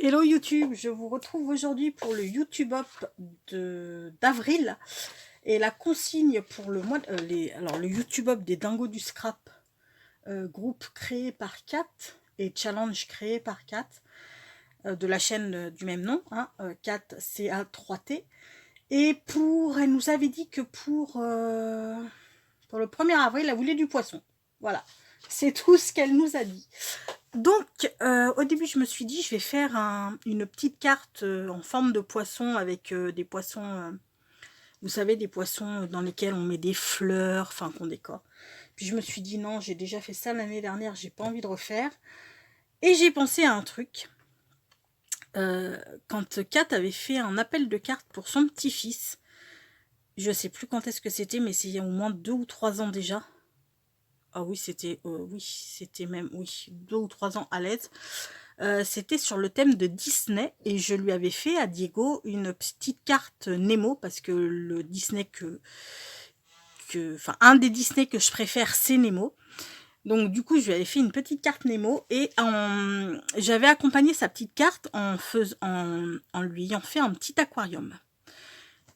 Hello YouTube, je vous retrouve aujourd'hui pour le YouTube Up d'avril et la consigne pour le mois alors le YouTube Up des Dingos du Scrap, groupe créé par Kat et challenge créé par Kat de la chaîne du même nom, hein, Kat CA3T. Et elle nous avait dit que pour le 1er avril, elle voulait du poisson. Voilà, c'est tout ce qu'elle nous a dit. Donc, au début, je me suis dit, je vais faire une petite carte en forme de poisson avec des poissons, vous savez, des poissons dans lesquels on met des fleurs, enfin, qu'on décore. Puis je me suis dit, non, j'ai déjà fait ça l'année dernière, j'ai pas envie de refaire. Et j'ai pensé à un truc. Quand Kat avait fait un appel de cartes pour son petit-fils, je sais plus quand est-ce que c'était, mais c'est il y a au moins 2 ou 3 ans déjà. Ah oui, c'était même 2 ou 3 ans à l'aise. C'était sur le thème de Disney et je lui avais fait à Diego une petite carte Nemo parce que le Disney enfin un des Disney que je préfère c'est Nemo. Donc du coup je lui avais fait une petite carte Nemo et j'avais accompagné sa petite carte en lui ayant fait un petit aquarium.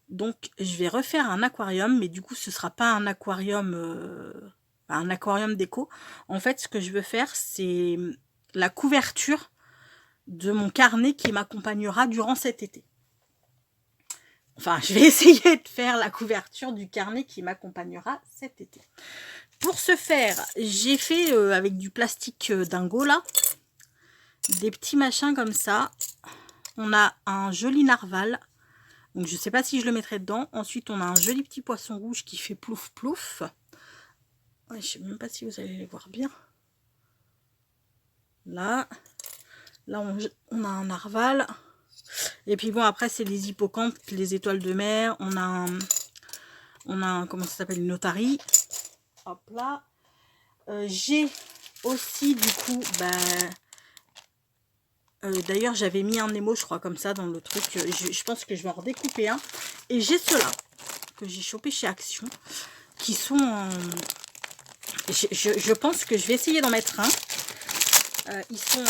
Donc je vais refaire un aquarium, mais du coup ce sera pas un aquarium déco. En fait, ce que je veux faire, c'est la couverture de mon carnet qui m'accompagnera durant cet été. Enfin, je vais essayer de faire la couverture du carnet qui m'accompagnera cet été. Pour ce faire, j'ai fait avec du plastique dingo là, des petits machins comme ça. On a un joli narval. Donc je sais pas si je le mettrai dedans. Ensuite, on a un joli petit poisson rouge qui fait plouf plouf. Ouais, je sais même pas si vous allez les voir bien. Là, on a un narval. Et puis bon, après, c'est les hippocampes, les étoiles de mer. On a comment ça s'appelle, une otarie. Hop là. J'ai aussi, du coup, d'ailleurs, j'avais mis un Nemo, je crois, comme ça, dans le truc. Je pense que je vais en redécouper un. Et j'ai ceux-là, que j'ai chopé chez Action, qui sont en... Je pense que je vais essayer d'en mettre un. Ils sont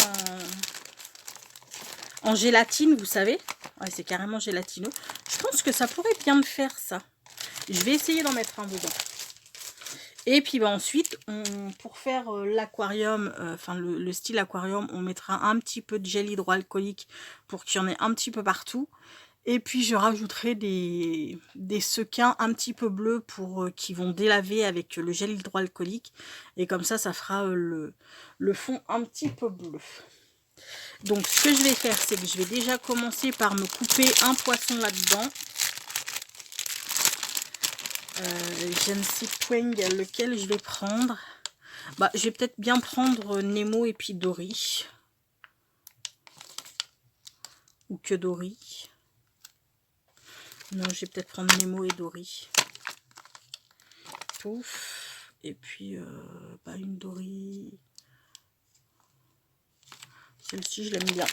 en gélatine, vous savez. Ouais, c'est carrément gélatineux. Je pense que ça pourrait bien me faire, ça. Je vais essayer d'en mettre un dedans. Et puis ensuite, pour faire l'aquarium, enfin le style aquarium, on mettra un petit peu de gel hydroalcoolique pour qu'il y en ait un petit peu partout. Et puis je rajouterai des sequins un petit peu bleus pour qui vont délaver avec le gel hydroalcoolique. Et comme ça, ça fera le fond un petit peu bleu. Donc ce que je vais faire, c'est que je vais déjà commencer par me couper un poisson là-dedans. Je ne sais point lequel je vais prendre. Je vais peut-être bien prendre Nemo et puis Dory. Ou que Dory. Non, je vais peut-être prendre Nemo et Dory. Pouf. Et puis, une Dory. Celle-ci, je l'aime bien.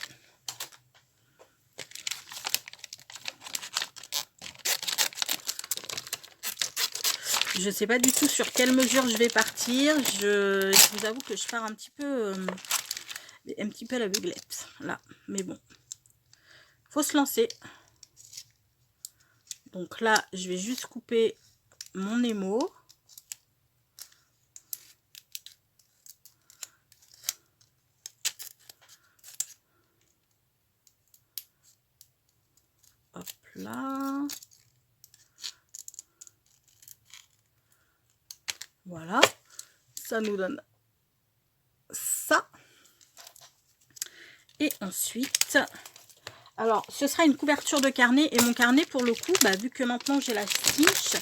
Je sais pas du tout sur quelle mesure je vais partir. Je vous avoue que je pars un petit peu à l'aveuglette. Là, mais bon. Faut se lancer. Donc là, je vais juste couper mon Nemo. Hop là. Voilà. Ça nous donne ça. Et ensuite, alors ce sera une couverture de carnet. Et mon carnet, pour le coup, vu que maintenant j'ai la cinche,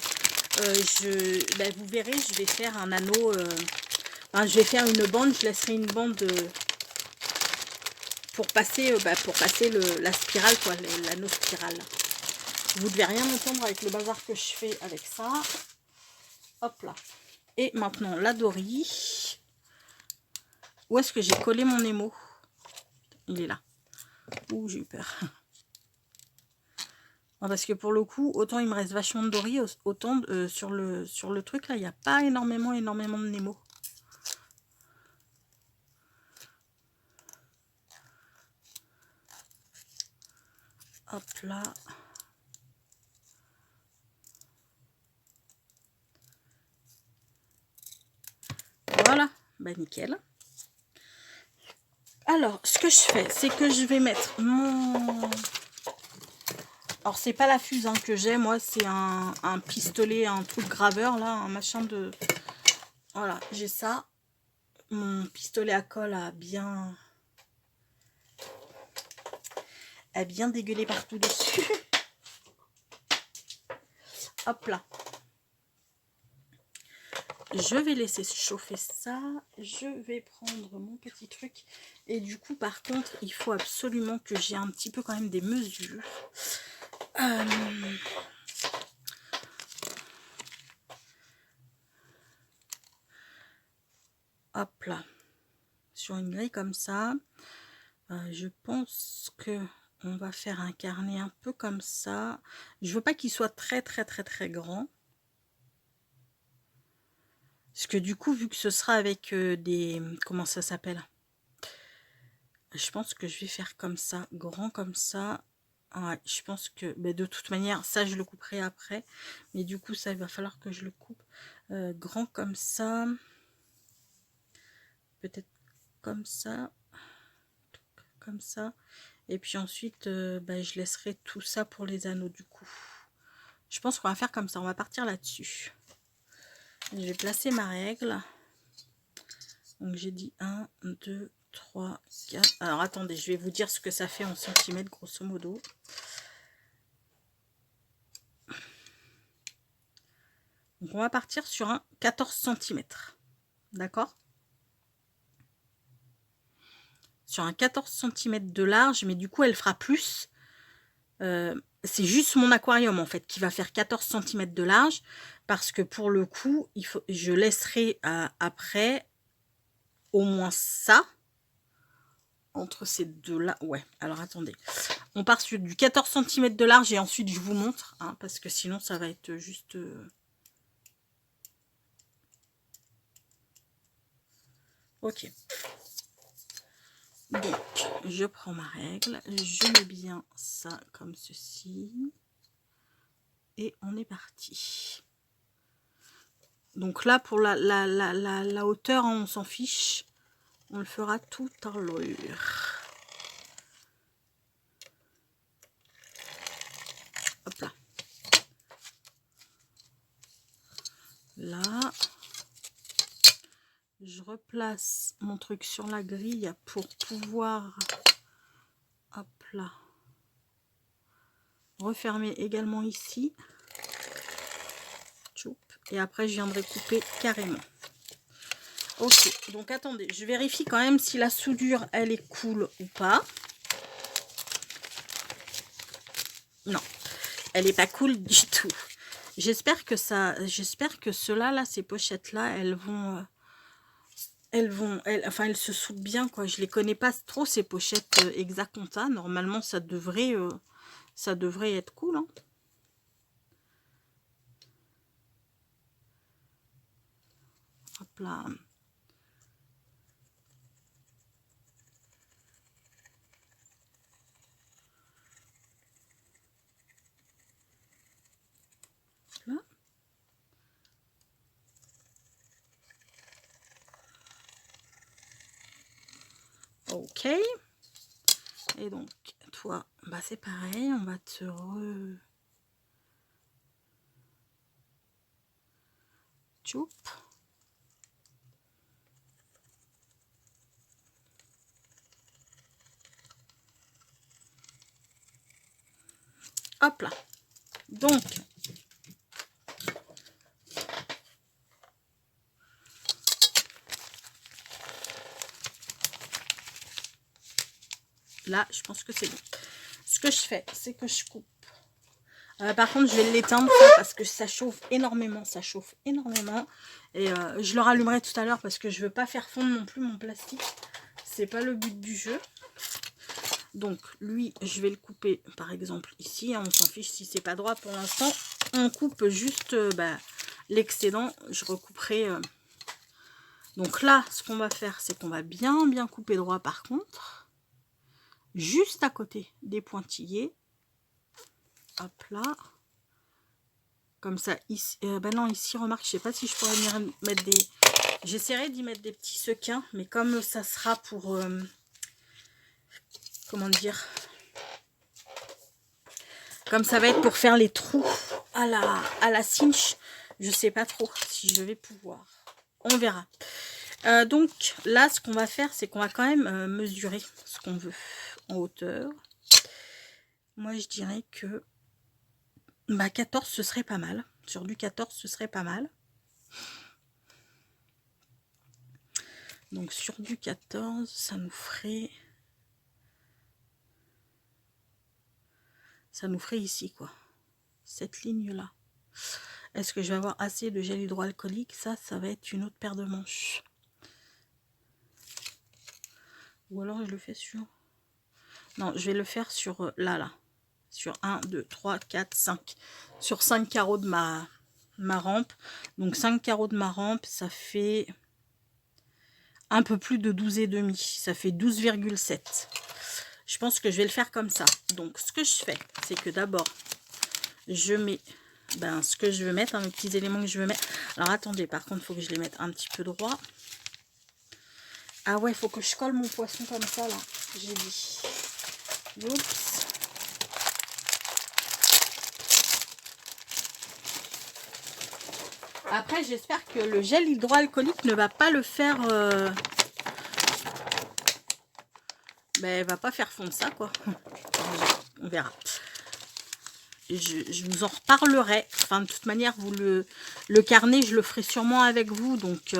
vous verrez, je vais faire un anneau. Je vais faire une bande. Je laisserai une bande pour passer, la spirale, quoi, l'anneau spirale. Vous devez rien entendre avec le bazar que je fais avec ça. Hop là. Et maintenant la Dory. Où est-ce que j'ai collé mon Nemo? Il est là. Ouh, j'ai eu peur. Parce que pour le coup, autant il me reste vachement de Dory, autant sur le truc là, il n'y a pas énormément de Nemo. Hop là. Voilà, bah nickel. Alors, ce que je fais, c'est que je vais mettre mon... Alors, c'est pas la fuse hein, que j'ai, moi, c'est un pistolet, un truc graveur, là, un machin de... Voilà, j'ai ça. Mon pistolet à colle a bien dégueulé partout dessus. Hop là. Je vais laisser chauffer ça. Je vais prendre mon petit truc. Et du coup, par contre, il faut absolument que j'ai un petit peu quand même des mesures. Hop là. Sur une grille comme ça. Je pense que on va faire un carnet un peu comme ça. Je veux pas qu'il soit très grand. Parce que du coup, vu que ce sera avec des... Comment ça s'appelle? Je pense que je vais faire comme ça, grand comme ça. Ouais, je pense que... Mais de toute manière, ça, je le couperai après. Mais du coup, ça, il va falloir que je le coupe. Grand comme ça. Peut-être comme ça. Comme ça. Et puis ensuite, je laisserai tout ça pour les anneaux du coup. Je pense qu'on va faire comme ça. On va partir là-dessus. Je vais placer ma règle. Donc j'ai dit 1, 2, 3, 4. Alors attendez, je vais vous dire ce que ça fait en centimètres grosso modo. Donc on va partir sur un 14 cm. D'accord? Sur un 14 cm de large, mais du coup elle fera plus. C'est juste mon aquarium en fait qui va faire 14 cm de large. Parce que pour le coup, je laisserai après au moins ça. Entre ces deux là, ouais, alors attendez, on part sur du 14 cm de large et ensuite je vous montre hein, parce que sinon ça va être juste ok. Donc je prends ma règle, je mets bien ça comme ceci et on est parti. Donc là pour la hauteur on s'en fiche, on le fera tout à l'heure. Hop là. Là, je replace mon truc sur la grille pour pouvoir, hop là, refermer également ici. Et après, je viendrai couper carrément. Ok, donc attendez, je vérifie quand même si la soudure, elle est cool ou pas. Non, elle n'est pas cool du tout. J'espère que ceux-là, là, ces pochettes-là, enfin, elles se soudent bien, quoi. Je les connais pas trop, ces pochettes Exaconta. Normalement, ça devrait être cool, hein. Hop là. Là. Ok. Et donc, toi, bah c'est pareil, on va te Tchoup. Hop là. Donc, là, je pense que c'est bon. Ce que je fais, c'est que je coupe. Par contre, je vais l'éteindre parce que ça chauffe énormément. Ça chauffe énormément. Et je le rallumerai tout à l'heure parce que je veux pas faire fondre non plus mon plastique. C'est pas le but du jeu. Donc, lui, je vais le couper, par exemple, ici. On s'en fiche si c'est pas droit pour l'instant. On coupe juste l'excédent. Je recouperai. Donc là, ce qu'on va faire, c'est qu'on va bien couper droit par contre. Juste à côté des pointillés. Hop là. Comme ça, ici, ben non, ici, remarque, je sais pas si je pourrais venir mettre des... J'essaierai d'y mettre des petits sequins, mais comme ça sera pour... comment dire? Comme ça va être pour faire les trous à la cinch, je sais pas trop si je vais pouvoir. On verra. Donc là, ce qu'on va faire, c'est qu'on va quand même mesurer ce qu'on veut en hauteur. Moi, je dirais que bah, 14, ce serait pas mal. Sur du 14, ce serait pas mal. Donc sur du 14, ça nous ferait... Ça nous ferait ici, quoi. Cette ligne-là. Est-ce que je vais avoir assez de gel hydroalcoolique? Ça va être une autre paire de manches. Ou alors je le fais sur... Non, je vais le faire sur là. Sur 1, 2, 3, 4, 5. Sur 5 carreaux de ma rampe. Donc 5 carreaux de ma rampe, ça fait un peu plus de 12,5. Ça fait 12,7. Je pense que je vais le faire comme ça. Donc ce que je fais, c'est que d'abord, je mets ce que je veux mettre, mes petits éléments que je veux mettre. Alors attendez, par contre, il faut que je les mette un petit peu droit. Ah ouais, il faut que je colle mon poisson comme ça, là. J'ai dit. Oups. Après, j'espère que le gel hydroalcoolique ne va pas le faire... elle va pas faire fondre ça, quoi. On verra. Je vous en reparlerai. Enfin, de toute manière, vous le carnet, je le ferai sûrement avec vous. Donc,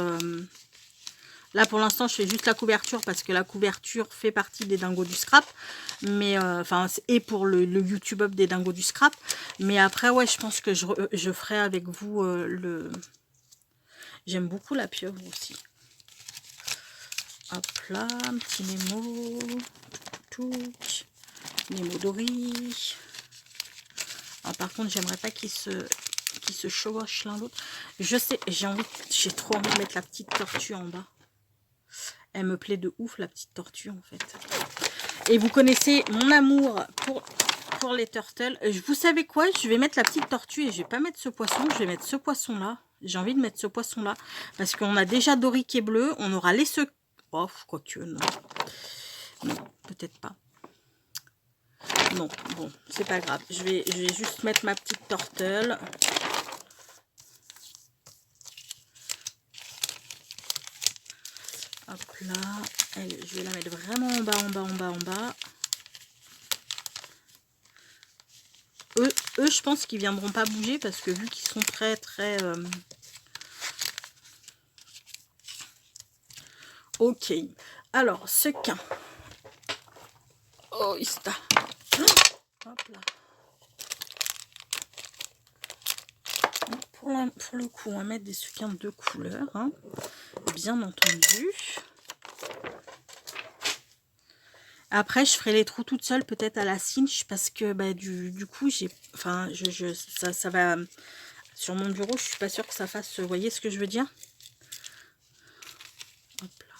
là, pour l'instant, je fais juste la couverture parce que la couverture fait partie des dingos du scrap. Mais, enfin, et pour le YouTube Up des dingos du scrap. Mais après, ouais, je pense que je ferai avec vous le... J'aime beaucoup la pieuvre aussi. Hop là, un petit Nemo. Nemo Dory. Alors, par contre, j'aimerais pas qu'ils se chevauchent l'un l'autre. Je sais, j'ai trop envie de mettre la petite tortue en bas. Elle me plaît de ouf, la petite tortue, en fait. Et vous connaissez mon amour pour les turtles. Vous savez quoi? Je vais mettre la petite tortue et je vais pas mettre ce poisson. Je vais mettre ce poisson-là. J'ai envie de mettre ce poisson-là. Parce qu'on a déjà Doric et bleu. On aura les secours. Oh, quoique, non. Non, peut-être pas. Non, bon, c'est pas grave. Je vais juste mettre ma petite turtle. Hop là. Allez, je vais la mettre vraiment en bas, en bas, en bas, en bas. Eux, je pense qu'ils viendront pas bouger parce que vu qu'ils sont très... Ok. Alors, sequin. Oh, il está. Hop là. Pour le coup, on va mettre des sequins de couleur, hein, bien entendu. Après, je ferai les trous toute seule, peut-être à la cinch, parce que du coup, ça va sur mon bureau. Je suis pas sûre que ça fasse. Vous voyez ce que je veux dire? Hop là.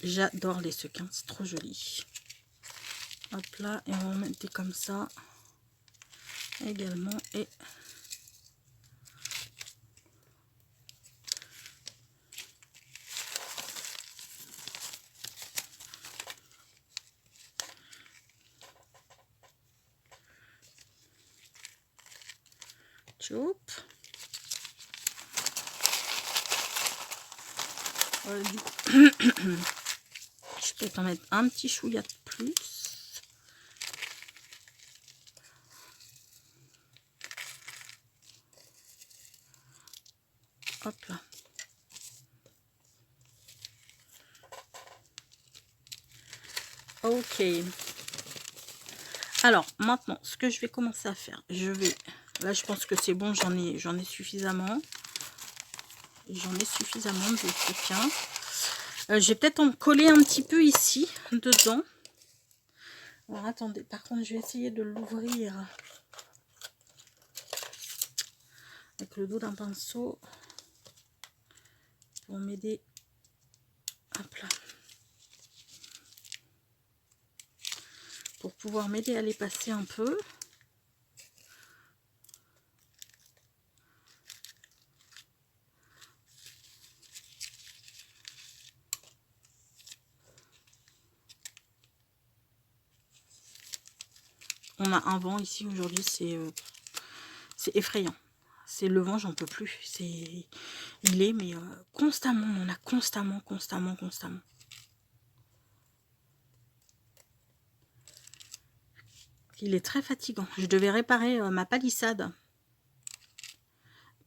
J'adore les sequins, c'est trop joli. Hop là, et on va mettre des comme ça également. Et choup. Du coup, je peux peut-être en mettre un petit chouïa de plus. Hop là. Ok. Alors, maintenant, ce que je vais commencer à faire, là, je pense que c'est bon, j'en ai suffisamment. J'en ai suffisamment de sequins. Je vais peut-être en coller un petit peu ici, dedans. Alors, attendez, par contre, je vais essayer de l'ouvrir. avec le dos d'un pinceau pour m'aider. Hop là. Pour pouvoir m'aider à les passer un peu. On a un vent ici aujourd'hui, c'est effrayant. C'est le vent, j'en peux plus. Il est, mais constamment, on en a constamment. Il est très fatigant. Je devais réparer ma palissade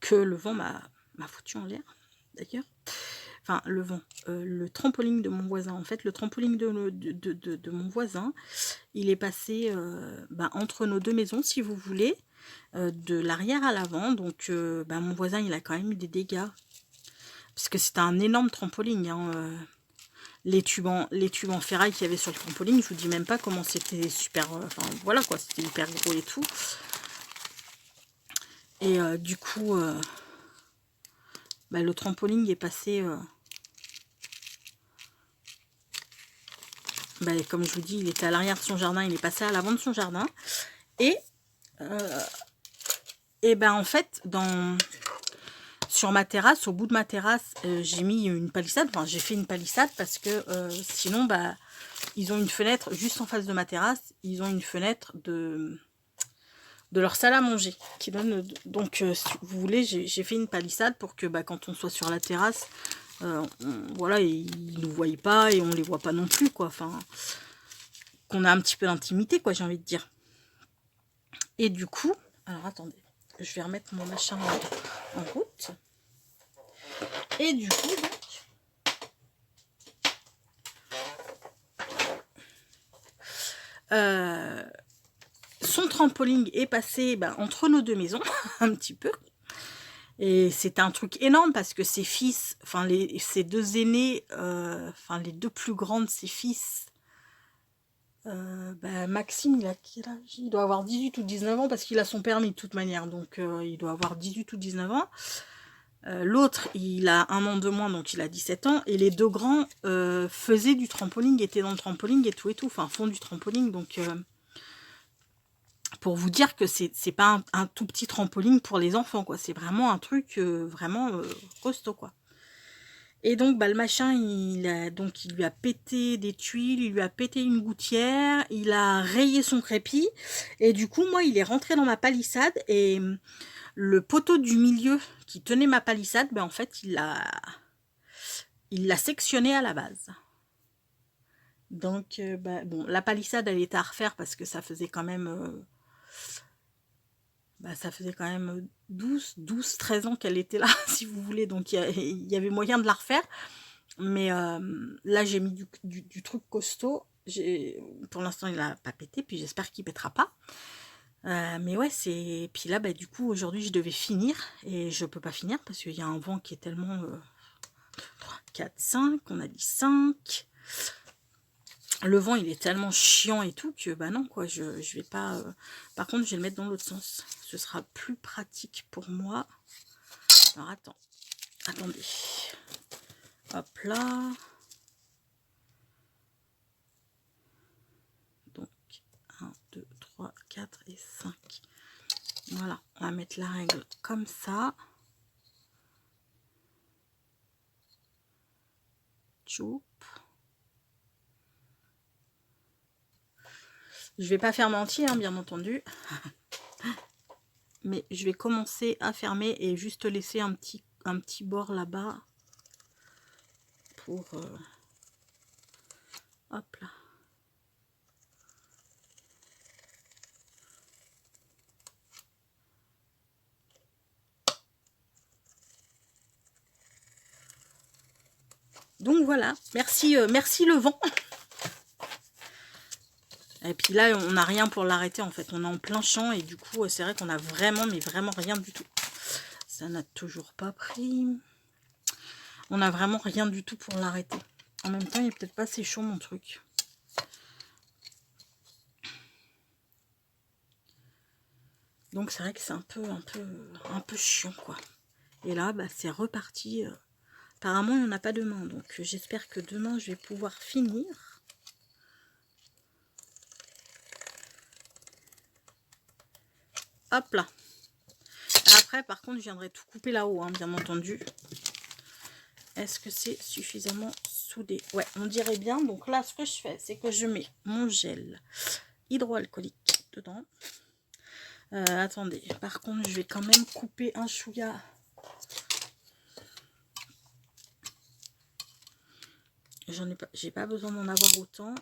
que le vent m'a foutu en l'air, d'ailleurs. Enfin, le vent. Le trampoline de mon voisin. En fait, le trampoline de mon voisin, il est passé entre nos deux maisons, si vous voulez, de l'arrière à l'avant. Donc, mon voisin, il a quand même eu des dégâts. Parce que c'était un énorme trampoline, hein, les tubes en ferraille qu'il y avait sur le trampoline, je vous dis même pas comment c'était super, enfin voilà quoi, c'était hyper gros et tout. Et du coup, le trampoline est passé, comme je vous dis, il était à l'arrière de son jardin, il est passé à l'avant de son jardin. Et en fait, sur ma terrasse, au bout de ma terrasse, j'ai mis une palissade. Enfin, j'ai fait une palissade parce que sinon, ils ont une fenêtre juste en face de ma terrasse. Ils ont une fenêtre de leur salle à manger qui donne. Donc, si vous voulez, j'ai fait une palissade pour que quand on soit sur la terrasse, voilà, ils nous voient pas et on les voit pas non plus, quoi. Enfin, qu'on a un petit peu d'intimité, quoi, j'ai envie de dire. Et du coup, alors attendez, je vais remettre mon machin en route. Et du coup, son trampoline est passé entre nos deux maisons, un petit peu. Et c'était un truc énorme parce que ses fils, enfin ses deux aînés, les deux plus grands de ses fils, Maxime, il a quel âge? Il doit avoir 18 ou 19 ans parce qu'il a son permis de toute manière. Donc il doit avoir 18 ou 19 ans. L'autre, il a un an de moins, donc il a 17 ans. Et les deux grands faisaient du trampoline, étaient dans le trampoline et tout. Enfin, font du trampoline. Donc, pour vous dire que c'est pas un tout petit trampoline pour les enfants, quoi. C'est vraiment un truc vraiment costaud, quoi. Et donc, le machin, il lui a pété des tuiles, il lui a pété une gouttière, il a rayé son crépi. Et du coup, moi, il est rentré dans ma palissade et le poteau du milieu qui tenait ma palissade, en fait, il l'a sectionné à la base. Donc, bon, la palissade, elle était à refaire parce que ça faisait quand même... ça faisait quand même 12-13 ans qu'elle était là, si vous voulez. Donc, il y avait moyen de la refaire. Mais là, j'ai mis du truc costaud. Pour l'instant, il n'a pas pété. Puis, j'espère qu'il ne pètera pas. Mais ouais, c'est... Puis là, du coup, aujourd'hui, je devais finir. Et je peux pas finir parce qu'il y a un vent qui est tellement... 4, 5, on a dit 5. Le vent, il est tellement chiant et tout que, non, quoi, je vais pas... Par contre, je vais le mettre dans l'autre sens. Ce sera plus pratique pour moi. Alors, attendez. Hop là. Donc, 1, 2, 3, 4 et 5. Voilà, on va mettre la règle comme ça. Choup. Je vais pas faire entier, hein, bien entendu. Mais je vais commencer à fermer et juste laisser un petit bord là-bas. Pour... hop là. Donc voilà, merci le vent. Et puis là, on n'a rien pour l'arrêter en fait. On est en plein champ et du coup, c'est vrai qu'on a vraiment, mais vraiment rien du tout. Ça n'a toujours pas pris. On n'a vraiment rien du tout pour l'arrêter. En même temps, il n'est peut-être pas assez chaud mon truc. Donc c'est vrai que c'est un peu chiant quoi. Et là, bah, c'est reparti. Apparemment, il n'y en a pas demain. Donc j'espère que demain, je vais pouvoir finir. Hop là. Après, par contre, je viendrai tout couper là-haut, hein, bien entendu. Est-ce que c'est suffisamment soudé? Ouais, on dirait bien. Donc là, ce que je fais, c'est que je mets mon gel hydroalcoolique dedans. Attendez, par contre, je vais quand même couper un chouïa. J'ai pas besoin d'en avoir autant.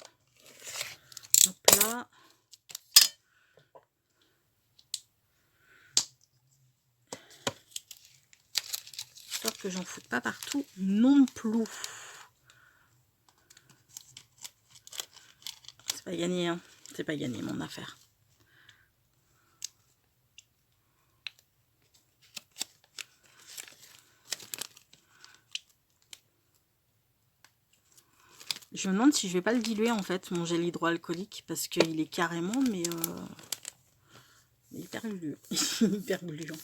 Hop là. Histoire que j'en foute pas partout non plus. C'est pas gagné, hein. C'est pas gagné mon affaire. Je me demande si je vais pas le diluer en fait, mon gel hydroalcoolique, parce qu'il est carrément, mais hyper gluant. Hyper gluant.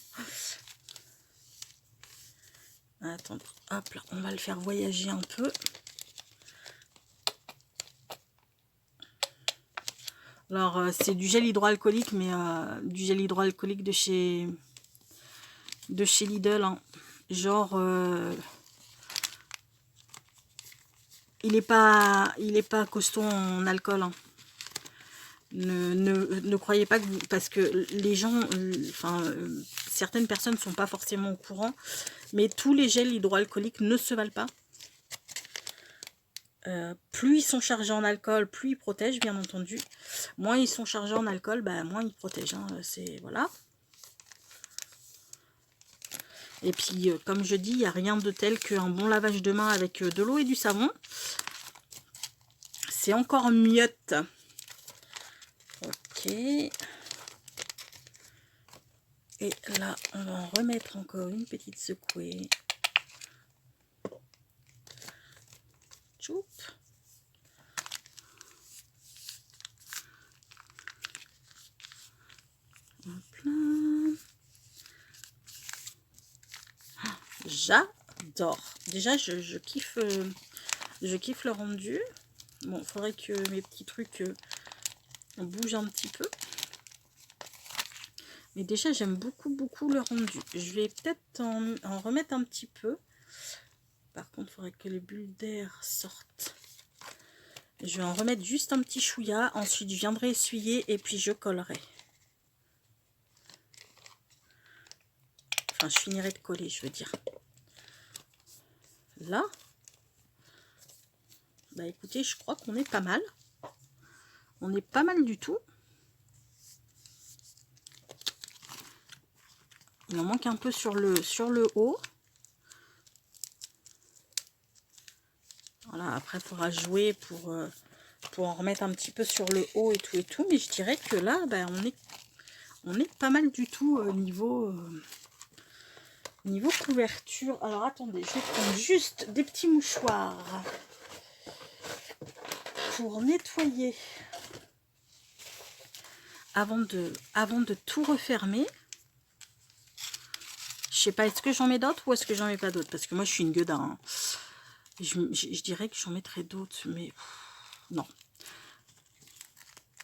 Attendez, hop là, on va le faire voyager un peu. Alors, c'est du gel hydroalcoolique, mais du gel hydroalcoolique de chez Lidl. Hein. Genre, il est pas costaud en alcool. Hein. Ne croyez pas que vous... Parce que les gens... certaines personnes ne sont pas forcément au courant. Mais tous les gels hydroalcooliques ne se valent pas. Plus ils sont chargés en alcool, plus ils protègent, bien entendu. Moins ils sont chargés en alcool, bah, moins ils protègent. Hein, c'est... Voilà. Et puis, comme je dis, il n'y a rien de tel qu'un bon lavage de main avec de l'eau et du savon. C'est encore mieux. Ok. Et là, on va en remettre encore une petite secouée. Choup. Hop là. J'adore. Déjà, je kiffe le rendu. Bon, il faudrait que mes petits trucs bougent un petit peu. Mais déjà, j'aime beaucoup le rendu. Je vais peut-être en remettre un petit peu. Par contre, il faudrait que les bulles d'air sortent. Je vais en remettre juste un petit chouïa. Ensuite, je viendrai essuyer et puis je collerai. Enfin, je finirai de coller, je veux dire. Là. Bah écoutez, je crois qu'on est pas mal. On est pas mal du tout. Il en manque un peu sur le haut. Voilà, après, il faudra jouer pour en remettre un petit peu sur le haut et tout. Mais je dirais que là, ben, on est pas mal du tout niveau couverture. Alors, attendez, je vais prendre juste des petits mouchoirs pour nettoyer avant de tout refermer. Je sais pas, est-ce que j'en mets d'autres ou est-ce que j'en mets pas d'autres? Parce que moi, je suis une gueudin. Hein. Je dirais que j'en mettrais d'autres, mais non.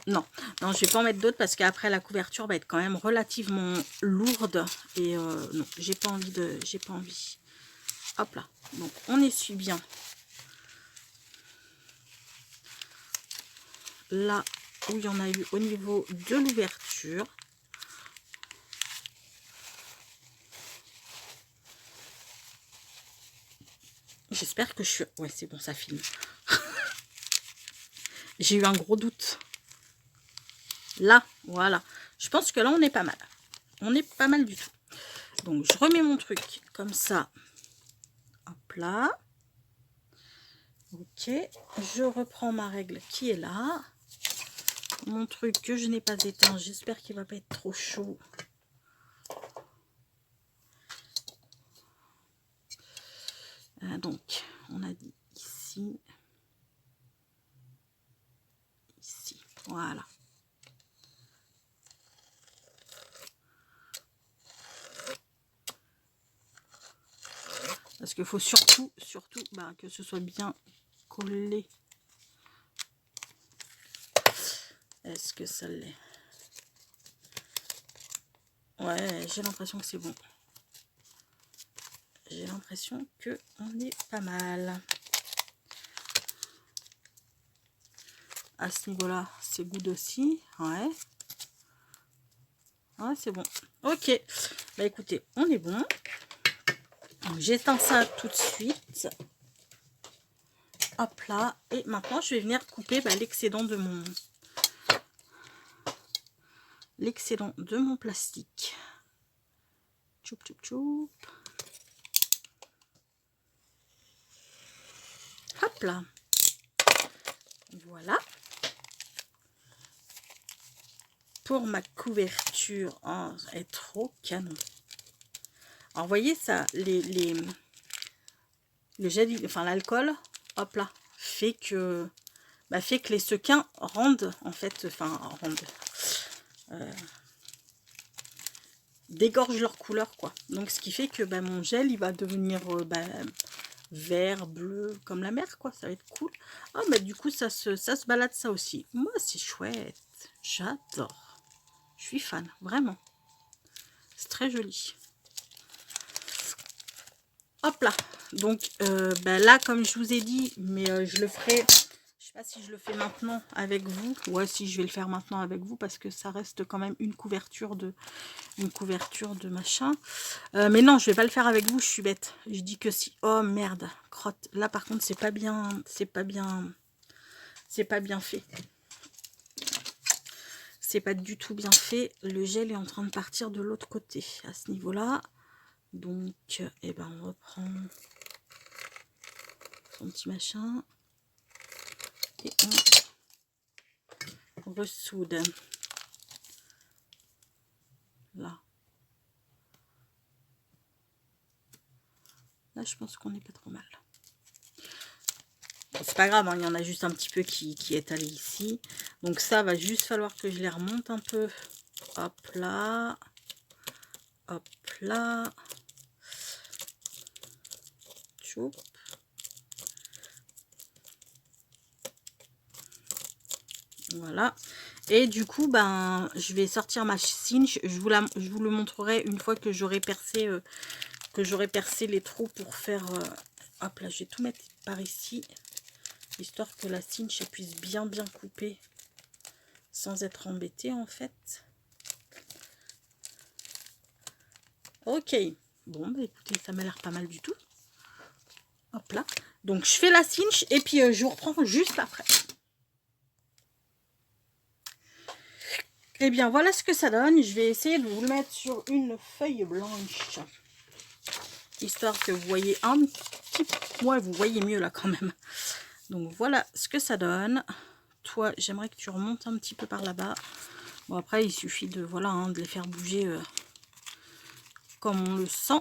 Non, je vais pas en mettre d'autres parce qu'après la couverture va être quand même relativement lourde et non, j'ai pas envie. Hop là, donc on essuie bien là où il y en a eu au niveau de l'ouverture. J'espère que je suis... Ouais, c'est bon, ça filme. J'ai eu un gros doute. Là, voilà. Je pense que là, on est pas mal. On est pas mal du tout. Donc, je remets mon truc comme ça. Hop là. Ok. Je reprends ma règle qui est là. Mon truc que je n'ai pas éteint. J'espère qu'il va pas être trop chaud. Donc, on a dit ici. Ici. Voilà. Parce qu'il faut surtout bah, que ce soit bien collé. Est-ce que ça l'est? Ouais, j'ai l'impression que c'est bon. J'ai l'impression que on est pas mal. À ce niveau-là, c'est good aussi. Ouais. Ouais, c'est bon. Ok. Bah écoutez, on est bon. J'éteins ça tout de suite. Hop là. Et maintenant, je vais venir couper bah, l'excédent de mon plastique. Tchoup, tchoup, tchoup. Hop là. Voilà. Pour ma couverture, oh, elle est trop canon. Alors, vous voyez ça, le gel, enfin l'alcool, hop là, fait que les sequins rendent, en fait, dégorgent leur couleur, quoi. Donc, ce qui fait que bah, mon gel, il va devenir vert, bleu, comme la mer, quoi. Ça va être cool. Oh, bah, du coup, ça se balade, ça aussi. Moi, c'est chouette. J'adore. Je suis fan, vraiment. C'est très joli. Hop là. Donc, bah, là, comme je vous ai dit, mais je le ferai... Je sais pas si je le fais maintenant avec vous. Ouais, si je vais le faire maintenant avec vous parce que ça reste quand même une couverture de machin. Mais non, je vais pas le faire avec vous, je suis bête. Je dis que si. Oh merde, crotte. Là par contre, c'est pas bien fait. C'est pas du tout bien fait. Le gel est en train de partir de l'autre côté à ce niveau-là. Donc, eh ben, on reprend son petit machin. Et on ressoude. Là. Là, je pense qu'on n'est pas trop mal. Bon, c'est pas grave, hein, il y en a juste un petit peu qui est allé ici. Donc ça, va juste falloir que je les remonte un peu. Hop là. Hop là. Choup. Voilà. Et du coup, ben, je vais sortir ma cinch. Je vous le montrerai une fois que j'aurai percé, les trous pour faire... hop là, je vais tout mettre par ici. Histoire que la cinch puisse bien couper sans être embêtée en fait. Ok. Bon, bah écoutez, ça m'a l'air pas mal du tout. Hop là. Donc, je fais la cinch et puis je vous reprends juste après. Et bien, voilà ce que ça donne. Je vais essayer de vous le mettre sur une feuille blanche. Histoire que vous voyez un petit peu... Ouais, vous voyez mieux là quand même. Donc, voilà ce que ça donne. Toi, j'aimerais que tu remontes un petit peu par là-bas. Bon, après, il suffit de, voilà, hein, de les faire bouger comme on le sent.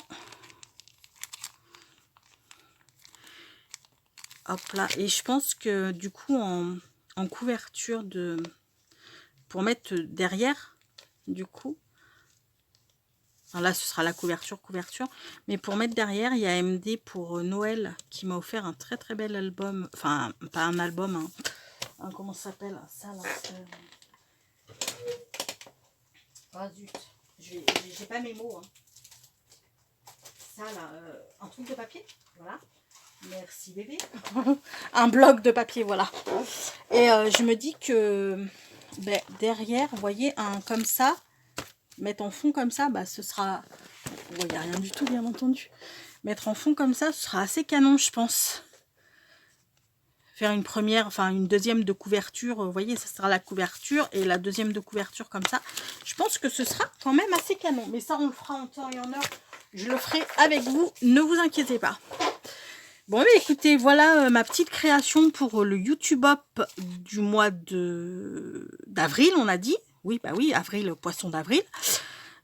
Hop là. Et je pense que du coup, en couverture pour mettre derrière, du coup, alors là, ce sera la couverture. Mais pour mettre derrière, il y a MD pour Noël qui m'a offert un très très bel album. Enfin, pas un album, hein. Comment ça s'appelle ça là? Oh zut, j'ai pas mes mots. Hein. Ça là, un truc de papier, voilà. Merci bébé. Un bloc de papier, voilà. Et je me dis que ben, derrière, vous voyez, un comme ça, mettre en fond comme ça, bah ce sera... Il n'y a rien du tout, bien entendu. Mettre en fond comme ça, ce sera assez canon, je pense. Faire une première, enfin une deuxième de couverture, vous voyez, ça sera la couverture et la deuxième de couverture comme ça. Je pense que ce sera quand même assez canon. Mais ça, on le fera en temps et en heure. Je le ferai avec vous, ne vous inquiétez pas. Bon, mais écoutez, voilà ma petite création pour le YouTube Hop du mois d'avril, on a dit. Oui, bah oui, avril, poisson d'avril.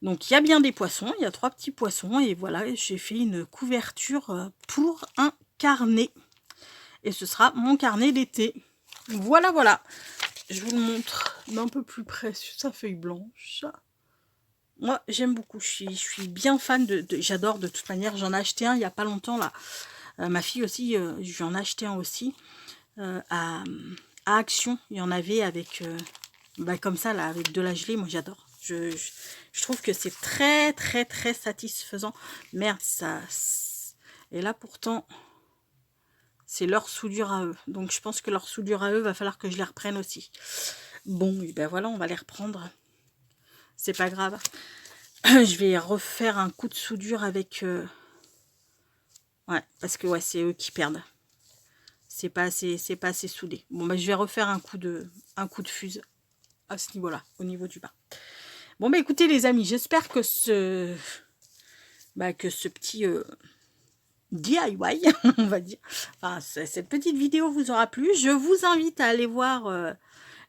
Donc, il y a bien des poissons, il y a 3 petits poissons. Et voilà, j'ai fait une couverture pour un carnet. Et ce sera mon carnet d'été. Voilà, voilà. Je vous le montre d'un peu plus près sur sa feuille blanche. Moi, j'aime beaucoup. Je suis bien fan j'adore de toute manière. J'en ai acheté un il n'y a pas longtemps, là. Ma fille aussi, je lui en ai acheté un aussi. À Action, il y en avait avec... bah, comme ça, là, avec de la gelée. Moi, j'adore. Je trouve que c'est très, très, très satisfaisant. Merde, ça... Et là, pourtant... C'est leur soudure à eux. Donc, je pense que leur soudure à eux, va falloir que je les reprenne aussi. Bon, et ben voilà, on va les reprendre. C'est pas grave. Je vais refaire un coup de soudure avec... Ouais, parce que ouais, c'est eux qui perdent. C'est pas assez soudé. Bon, bah, je vais refaire un coup de fuse à ce niveau-là, au niveau du bas. Bon, bah écoutez les amis, j'espère que ce petit DIY, on va dire, enfin, cette petite vidéo vous aura plu. Je vous invite à aller voir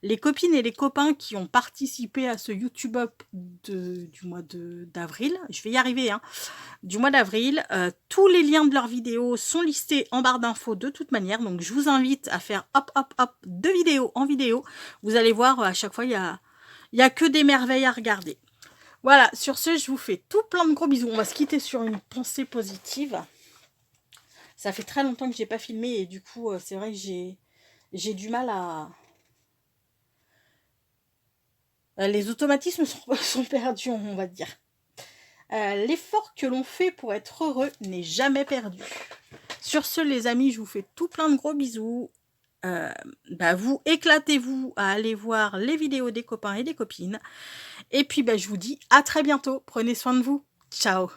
les copines et les copains qui ont participé à ce YouTube Up du mois d'avril. Je vais y arriver, hein. Du mois d'avril. Tous les liens de leurs vidéos sont listés en barre d'infos de toute manière. Donc, je vous invite à faire hop, hop, hop, de vidéo en vidéo. Vous allez voir, à chaque fois, il y a que des merveilles à regarder. Voilà, sur ce, je vous fais tout plein de gros bisous. On va se quitter sur une pensée positive. Ça fait très longtemps que j'ai pas filmé et du coup, c'est vrai que j'ai du mal à... les automatismes sont perdus, on va dire. L'effort que l'on fait pour être heureux n'est jamais perdu. Sur ce, les amis, je vous fais tout plein de gros bisous. Vous éclatez-vous à aller voir les vidéos des copains et des copines. Et puis, je vous dis à très bientôt. Prenez soin de vous. Ciao.